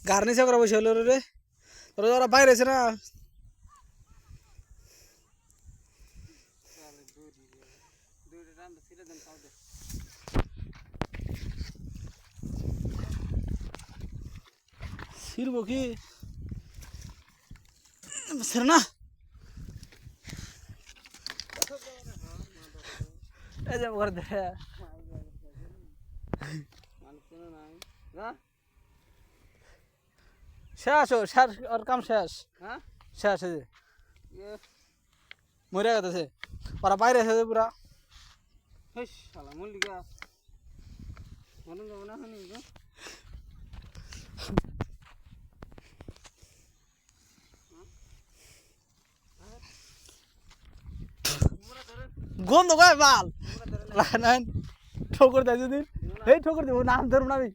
গার্নিশে করা বসে হলো রে তোরা ওরা বাইরে আছে না ছিড়বো কি ছেড়ে না এই যে করে দে শেষ শেষ ওর কাম শেষ হ্যাঁ শেষ এই যে মরে গেছে ওরা বাইরে আছে পুরা হেস শালা মল্লিকা মনে যাব না হনি গো গন্ধ গায় বাল রাখেন ঠোকর দেয় যদি এই ঠোকর দেবো নাম ধরুন আমি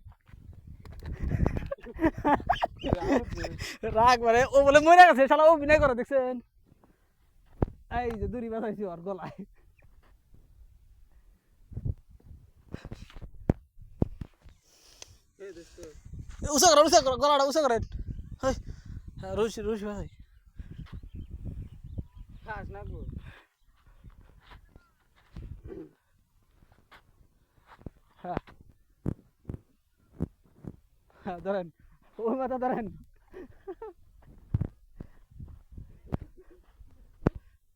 রাগ মানে ও বলে মরে গেছে শালা অভিনয় করে দেখছেন এই যে দড়ি বাঁধাইছি ওর গলায় এই দোস্ত উঁচা করো গলাটা উঁচা করেন হ্যাঁ রুশি রুশি ভাই খাস না গো হ্যাঁ হ্যাঁ ধরেন ওই মাথা ধরেন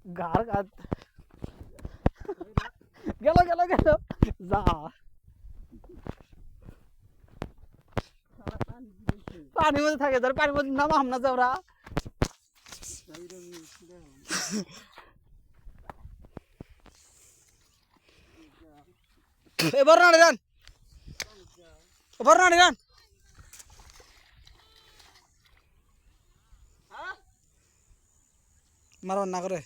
গার কাত গেল গেল গেল যা পানির মধ্যে থাকে ধর পানির মধ্যে নামাম না যাওরা এবার না যান এবার না যান মারবার না করে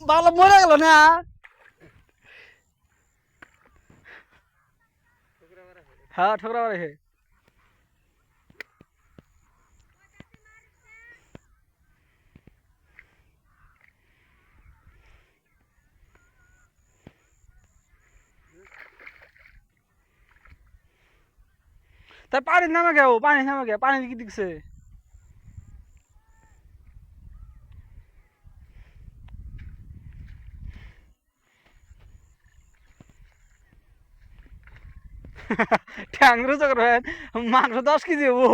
ভালো মরে গেল না হ্যাঁ ঠোকরা রেখে তাই পানির নামে গেও পানির নামে গে পানি কি দিচ্ছে ঠ্যাংরো চক্র মাংস 10 কেজি হবো